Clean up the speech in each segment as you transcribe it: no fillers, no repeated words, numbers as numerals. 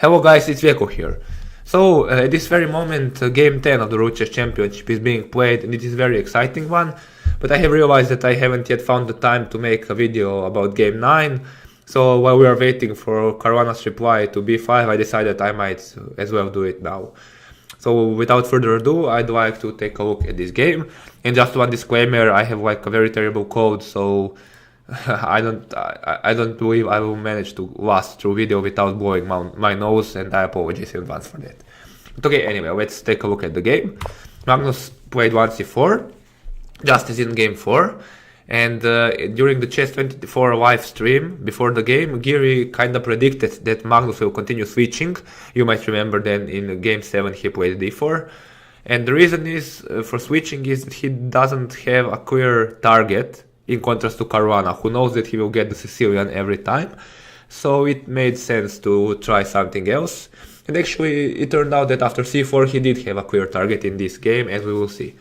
Hello guys, it's Veko here. So at this very moment, game 10 of the Road Chess Championship is being played, and it is a very exciting one. But I have realized that I haven't yet found the time to make a video about game 9. So while we are waiting for Caruana's reply to b5, I decided I might as well do it now. So without further ado, I'd like to take a look at this game. And just one disclaimer, I have like a very terrible cold, so I don't believe I will manage to last through video without blowing my nose, and I apologize in advance for that. But okay, anyway, let's take a look at the game. Magnus played 1c4, just as in game 4. And during the Chess24 live stream before the game, Giri kind of predicted that Magnus will continue switching. You might remember then in game 7 he played d4. And the reason is for switching is that he doesn't have a clear target, in contrast to Caruana, who knows that he will get the Sicilian every time. So it made sense to try something else. And actually it turned out that after c4 he did have a clear target in this game, as we will see.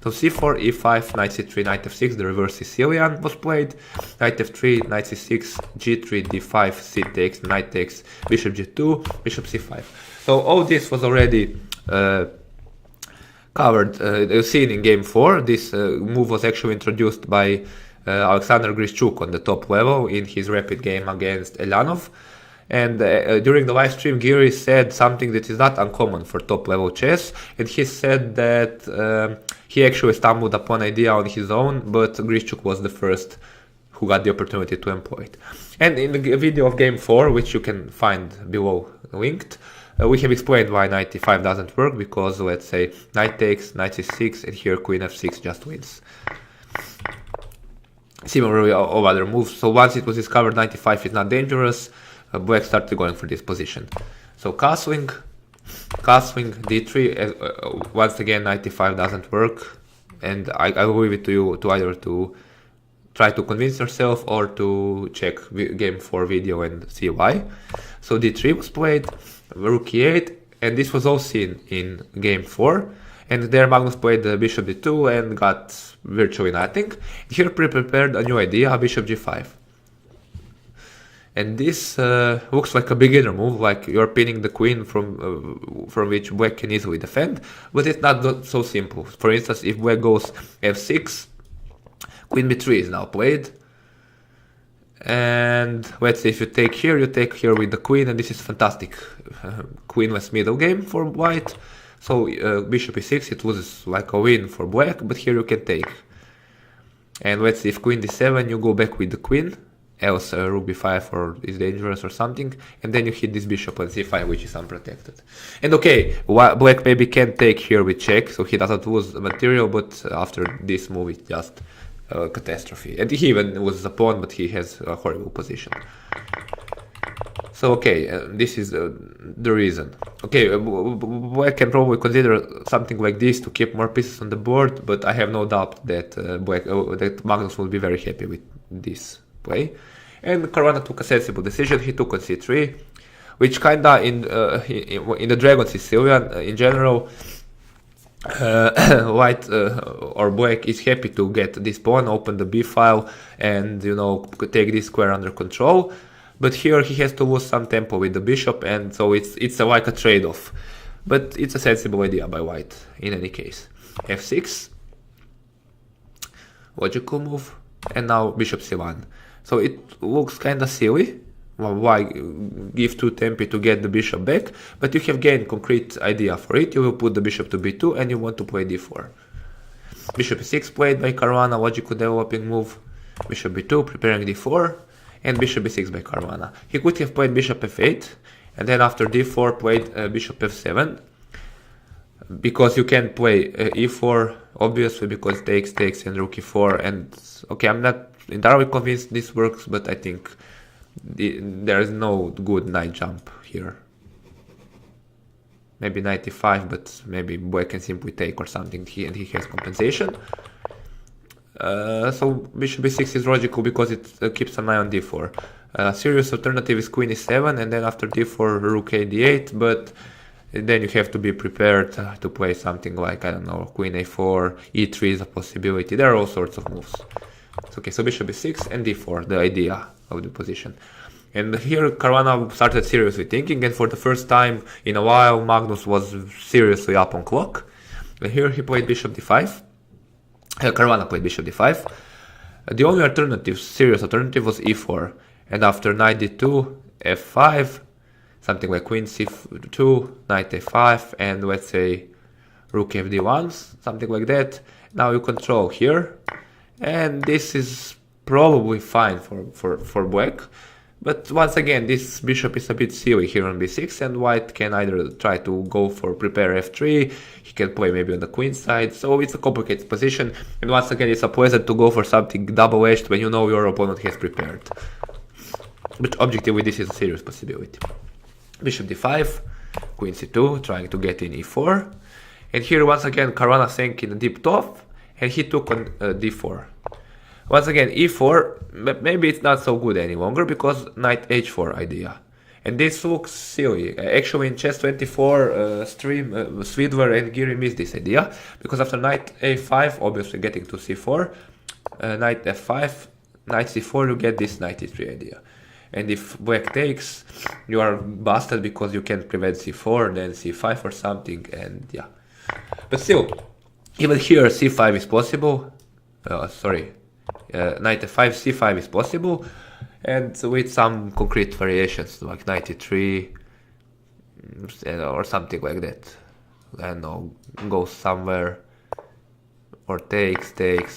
So c4, e5, knight c3, knight f6, the reverse Sicilian was played. Knight f3, knight c6, g3, d5, c takes, knight takes, bishop g2, bishop c5. So all this was already covered, seen in game 4. This move was actually introduced by Alexander Grischuk on the top level in his rapid game against Elyanov. And during the live stream, Giri said something that is not uncommon for top level chess, and he said that he actually stumbled upon idea on his own, but Grischuk was the first who got the opportunity to employ it. And in the video of game 4, which you can find below linked, we have explained why knight e5 doesn't work, because let's say knight takes, knight c6, and here queen f6 just wins. Similarly, all other moves. So once it was discovered knight e5 is not dangerous, Black started going for this position. So castling, d3, once again knight e5 doesn't work, and I will leave it to you to either to try to convince yourself or to check game 4 video and see why. So d3 was played, rook e8, and this was all seen in game 4. And there Magnus played bishop d2 and got virtually nothing. Here prepared a new idea, bishop g5. And this looks like a beginner move, like you're pinning the queen from which Black can easily defend, but it's not so simple. For instance, if Black goes f6, queen b3 is now played. And let's say if you take here with the queen, and this is fantastic queenless middle game for white. So bishop e6, it loses like a win for Black, but here you can take. And let's see, if queen d7, you go back with the queen, else rook b5 or is dangerous or something, and then you hit this bishop on c5, which is unprotected. And okay, Black maybe can take here with check, so he doesn't lose material, but after this move it's just a catastrophe. And he even loses a pawn, but he has a horrible position. So okay, this is the reason. Okay, Black can probably consider something like this to keep more pieces on the board, but I have no doubt that that Magnus will be very happy with this play. And Caruana took a sensible decision. He took on c3, which kinda in the Dragon Sicilian in general, white or Black is happy to get this pawn, open the b file, and take this square under control. But here he has to lose some tempo with the bishop, and so it's like a trade-off. But it's a sensible idea by white in any case. f6, logical move, and now bishop c1. So it looks kind of silly. Well, why give 2 tempi to get the bishop back? But you have gained concrete idea for it. You will put the bishop to b2, and you want to play d4. Bishop e6 played by Caruana, logical developing move. Bishop b2, preparing d4. And bishop b6 by Caruana. He could have played bishop f8, and then after d4 played bishop f7, because you can play e4, obviously, because takes and rook e4. And okay, I'm not entirely convinced this works, but I think there is no good knight jump here. Maybe knight e5, but maybe Black can simply take or something, and he has compensation. So bishop b6 is logical because it keeps an eye on d4. Serious alternative is queen e7, and then after d4 rook a d8, but then you have to be prepared to play something like, I don't know, queen a4, e3 is a possibility. There are all sorts of moves. Okay, so bishop e6 and d4, the idea of the position. And here Caruana started seriously thinking, and for the first time in a while Magnus was seriously up on clock. And here he played bishop d5. Caruana played bishop d5. The only alternative, serious alternative, was e4. And after knight d2, f5, something like queen c2, knight a5, and let's say rook fd1, something like that. Now you control here, and this is probably fine for black. But once again, this bishop is a bit silly here on b6, and white can either try to go for prepare f3, he can play maybe on the queen side, so it's a complicated position, and once again it's a pleasant to go for something double-edged when you know your opponent has prepared. But objectively this is a serious possibility. Bishop d5, queen c2, trying to get in e4, and here once again Caruana sank in a deep top, and he took on d4. Once again, e4, maybe it's not so good any longer because knight h4 idea. And this looks silly. Actually in chess 24 stream, Svidler and Giri missed this idea, because after knight a5, obviously getting to c4, knight f5, knight c4, you get this knight e3 idea. And if black takes, you are busted because you can't prevent c4, then c5 or something, and yeah. But still, even here c5 is possible, knight f5, c5 is possible, and with some concrete variations like knight e3 or something like that. I don't know, goes somewhere, or takes,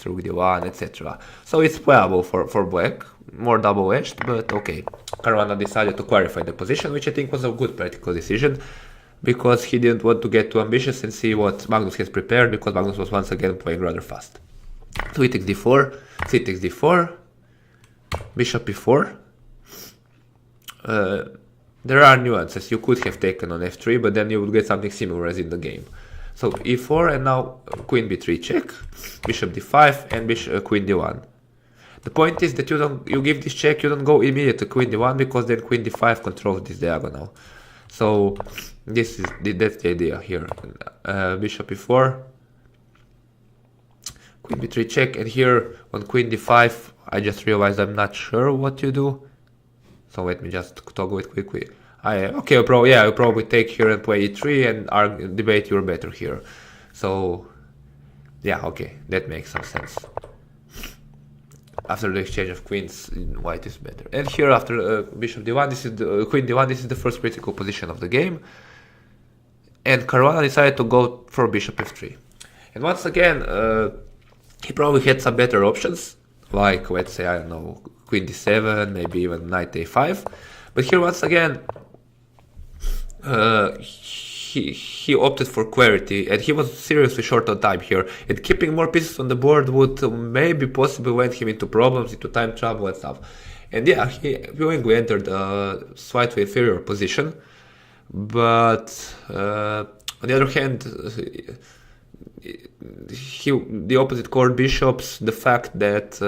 rook d1, etc. So it's playable for black, more double-edged, but okay. Caruana decided to clarify the position, which I think was a good practical decision, because he didn't want to get too ambitious and see what Magnus has prepared, because Magnus was once again playing rather fast. So he takes d4, c takes d4, bishop e4. There are nuances. You could have taken on f3, but then you would get something similar as in the game. So e4, and now queen b3 check, bishop d5, and queen d1. The point is that you give this check, you don't go immediately to queen d1, because then queen d5 controls this diagonal. So that's the idea here. Bishop e4, queen b3 check, and here on queen d5 I just realized I'm not sure what you do, so let me just toggle it quickly. I'll probably take here and play e3 and debate you're better here. So yeah, okay, that makes some sense. After the exchange of queens, white is better. And here after bishop d1, this is the queen d1, this is the first critical position of the game. And Caruana decided to go for bishop f3. And once again, he probably had some better options, like let's say, I don't know, queen d7, maybe even knight a5. But here once again, he opted for clarity, and he was seriously short on time here. And keeping more pieces on the board would maybe possibly land him into problems, into time trouble and stuff. And yeah, he willingly entered a slightly inferior position. But on the other hand, the opposite court bishops, the fact that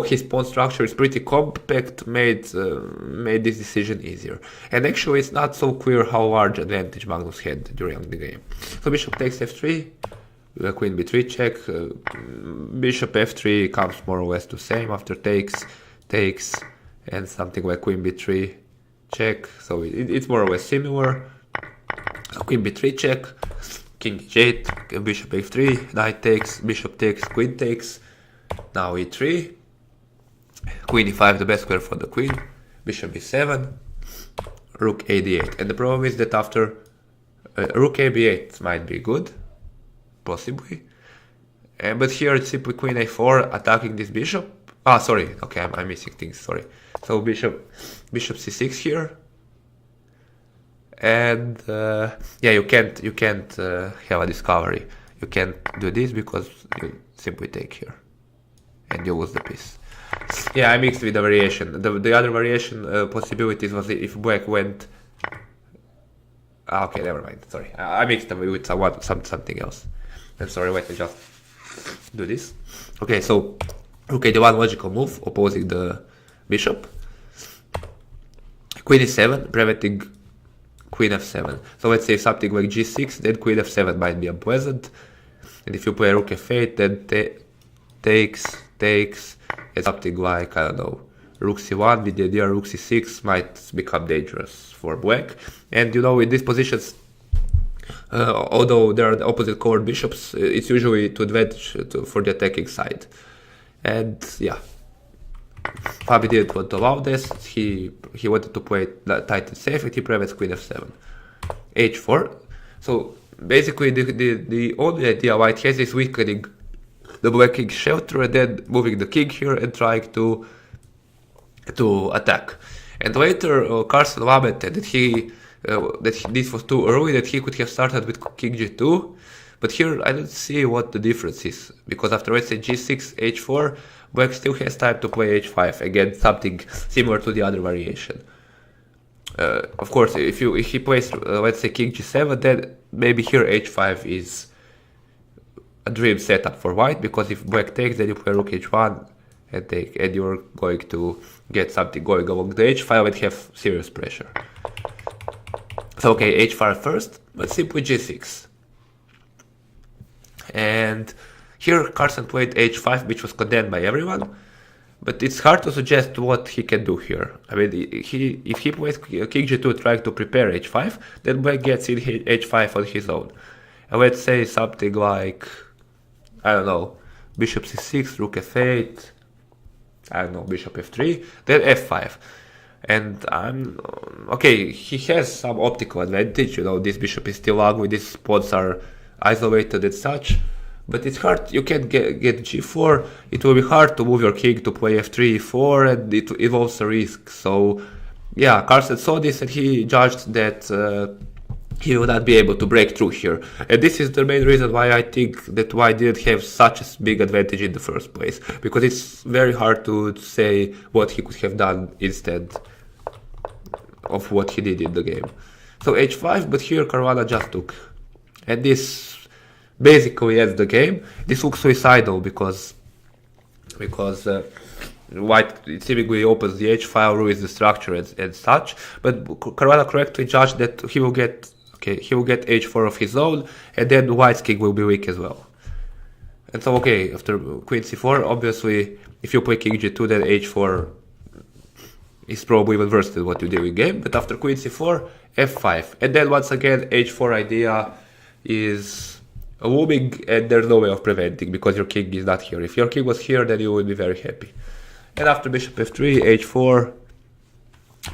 his pawn structure is pretty compact, made this decision easier. And actually it's not so clear how large advantage Magnus had during the game. So bishop takes f3, queen b3 check, bishop f3 comes more or less to same after takes, and something like queen b3 check, so it's more or less similar. So queen b3 check, king h8, bishop f3, knight takes, bishop takes, queen takes, now e3, queen e5, the best square for the queen, bishop b7, rook a d8. And the problem is that after rook a b8 might be good, possibly, but here it's simply queen a4 attacking this bishop. Sorry, okay, I'm missing things, sorry. So bishop c6 here, and you can't have a discovery. You can't do this because you simply take here, and you lose the piece. Yeah, I mixed with the variation. The other variation possibilities was if black went. Okay, never mind. Sorry, I mixed them with something else. I'm sorry. Let me just do this. Okay, so rook a1 logical move, opposing the bishop. Queen e7, preventing queen f7. So let's say something like g6, then queen f7 might be unpleasant. And if you play rook f8, then takes, and something like, I don't know, rook c1 with the idea rook c6 might become dangerous for black. And you know, in these positions, although there are the opposite covered bishops, it's usually to advantage for the attacking side. And yeah, Fabi didn't want to allow this. He wanted to play tight and safe, and he prevents queen f7, h4. So basically, the only idea white has is weakening the black king shelter and then moving the king here and trying to attack. And later, Carlsen lamented that this was too early, that he could have started with king g2. But here I don't see what the difference is, because after let's say g6, h4, black still has time to play h5, again something similar to the other variation. Of course, if he plays let's say king g7, then maybe here h5 is a dream setup for white, because if black takes, then you play rook h1 and take, and you're going to get something going along the h5 and have serious pressure. So okay, h5 first, but simply g6. And here Carlsen played h5, which was condemned by everyone, but it's hard to suggest what he can do here. I mean, if he plays king g2 trying to prepare h5, then black gets in h5 on his own. And let's say something like, I don't know, bishop c6, rook f8, I don't know, bishop f3, then f5. And okay, he has some optical advantage, you know, this bishop is still ugly, these pawns are isolated and such, but it's hard, you can't get g4, it will be hard to move your king to play f3, e4, and it involves a risk. So yeah, Carlsen saw this and he judged that he will not be able to break through here. And this is the main reason why I think that white didn't have such a big advantage in the first place, because it's very hard to say what he could have done instead of what he did in the game. So h5, but here Caruana just took. And this basically ends the game. This looks suicidal because white seemingly opens the h-file, ruins the structure and such. But Caruana correctly judged that he will get h4 of his own, and then white's king will be weak as well. And so okay, after queen c4, obviously if you play king g2, then h4 is probably even worse than what you did in game. But after queen c4, f5, and then once again h4 idea is looming, and there's no way of preventing because your king is not here. If your king was here, then you would be very happy. And after bishop f3, h4,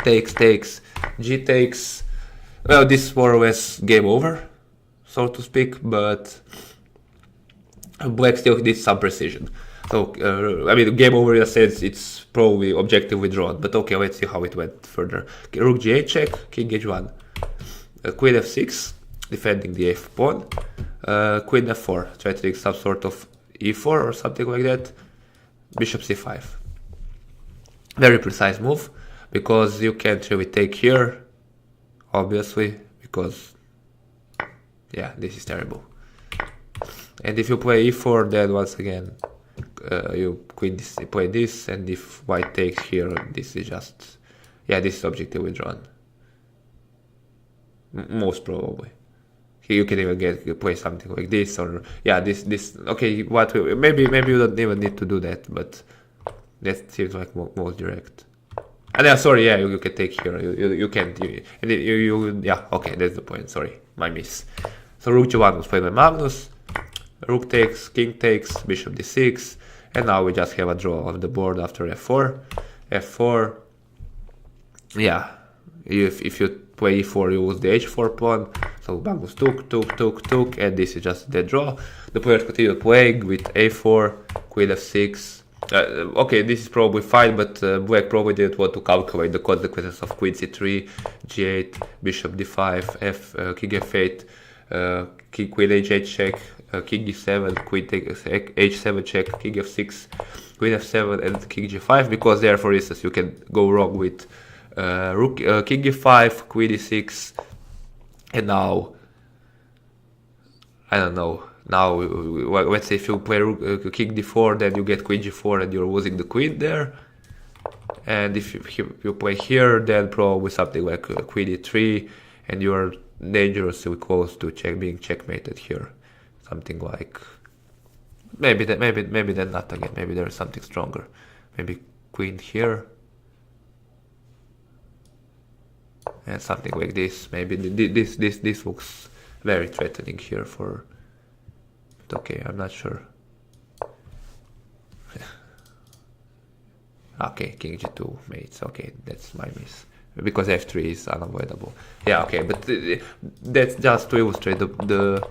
takes, g takes. Well, this is more or less game over, so to speak, but black still needs some precision. So, I mean, game over in a sense, it's probably objectively drawn, but okay, let's see how it went further. Okay, rook g8 check, king h1, queen f6, defending the f pawn, queen f4, try to take some sort of e4 or something like that, bishop c5. Very precise move, because you can't really take here, obviously, because, yeah, this is terrible. And if you play e4, then once again, you play this, and if white takes here, this is just, yeah, this is objectively drawn. Most probably. Here you can even play something like this, or yeah, this. Okay, maybe you don't even need to do that, but that seems like most direct. And yeah, sorry, yeah, you can take here. You can't. Yeah, okay, that's the point. Sorry, my miss. So rook g1 was played by Magnus. Rook takes, king takes, bishop d6, and now we just have a draw of the board after f4. f4. Yeah, if you play e4, you lose the h4 pawn. So Magnus took, and this is just the draw. The players continue playing with a4, queen f6. Okay, this is probably fine, but black probably didn't want to calculate the consequences of queen c3, g8, bishop d5, king f8, queen h8 check, king e7, queen takes h7 check, king f6, queen f7, and king g5, because there, for instance, you can go wrong with king e5, queen e6, and now, I don't know. Now, let's say if you play king d4, then you get queen g4 and you're losing the queen there. And if you play here, then probably something like queen e3, and you're dangerously close to being checkmated here. Something like, maybe then not again. Maybe there's something stronger. Maybe queen here. and something like this. Maybe this looks very threatening here for. But okay, I'm not sure. Okay, king g2 mates. Okay, that's my miss because f3 is unavoidable. Yeah, okay, but that's just to illustrate the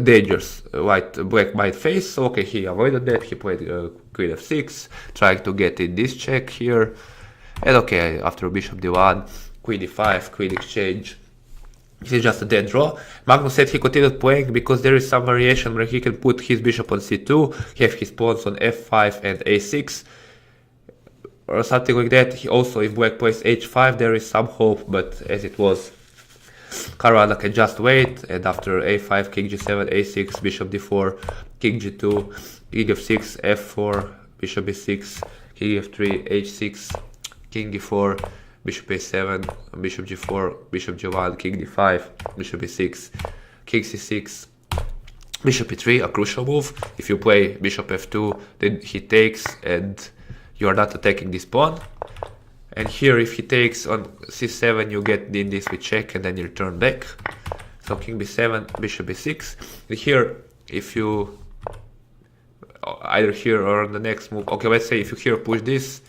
dangers black might face. So okay, he avoided that. He played queen f6, trying to get in this check here. And okay, after bishop d1, queen d5, queen exchange. This is just a dead draw. Magnus said he continued playing because there is some variation where he can put his bishop on c2, have his pawns on f5 and a6, or something like that. He also, if black plays h5, there is some hope, but as it was, Caruana can just wait, and after a5, king g7, a6, bishop d4, king g2, king f6, f4, bishop b6, king f3, h6, king e4, bishop a7, bishop g4, bishop g1, king d5, bishop e6, king c6, bishop e3, a crucial move. If you play bishop f2, then he takes and you are not attacking this pawn. And here if he takes on c7, you get in this with check and then you return back. So king b7, bishop b6. And here, if you either here or on the next move, okay, let's say if you here push this,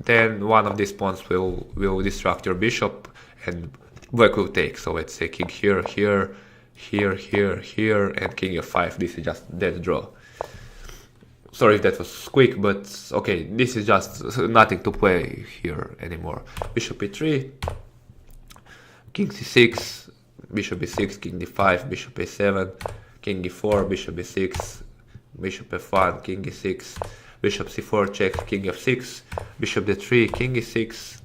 then one of these pawns will distract your bishop and black will take. So let's say king here, here, here, here, here, and king f5. This is just dead draw. Sorry if that was quick, but okay, this is just nothing to play here anymore. Bishop e3, king c6, bishop e6, king d5, bishop a7, king e4, bishop e6, bishop f1, king e6, bishop c4 check, king f6, bishop d3, king e6,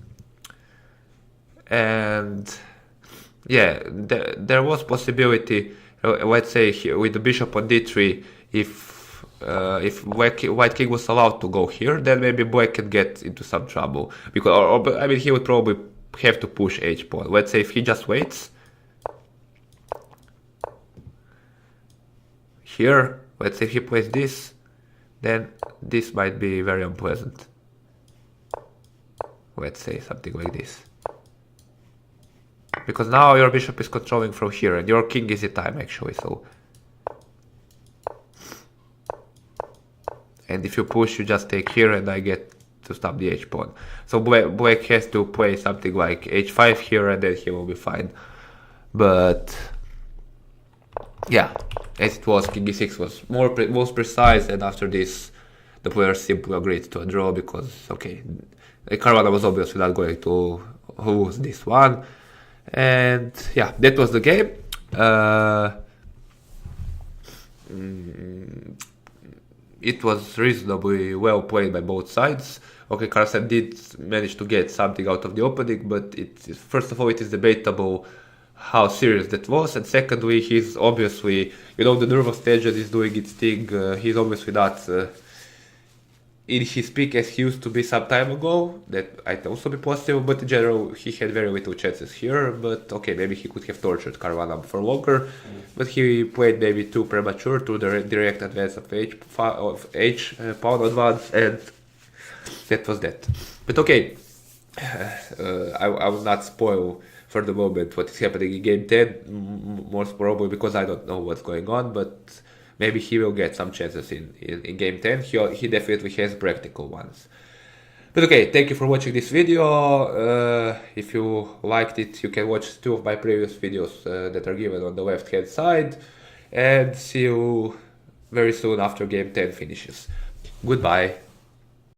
and yeah, there was possibility, let's say here, with the bishop on d3, if white king was allowed to go here, then maybe black can get into some trouble, because I mean he would probably have to push h pawn. Let's say if he just waits here, let's say if he plays this, then this might be very unpleasant. Let's say something like this, because now your bishop is controlling from here and your king is in time actually. So, and if you push, you just take here and I get to stop the h pawn. So black has to play something like h5 here and then he will be fine. But yeah, as it was, king e6 was most precise, and after this the players simply agreed to a draw because, okay, Caruana was obviously not going to lose this one. And yeah, that was the game. It was reasonably well played by both sides. Okay, Carlsen did manage to get something out of the opening, but first of all, it is debatable how serious that was, and secondly, he's obviously, the nervous tension is doing its thing. He's obviously not in his peak as he used to be some time ago. That might also be possible, but in general, he had very little chances here. But okay, maybe he could have tortured Caruana for longer, but he played maybe too premature to the direct advance of h pawn advance, and that was that. But okay, I will not spoil for the moment what is happening in game 10, most probably because I don't know what's going on, but maybe he will get some chances in game 10. He definitely has practical ones. But okay, thank you for watching this video. If you liked it, you can watch 2 of my previous videos that are given on the left hand side, and see you very soon after game 10 finishes. Goodbye.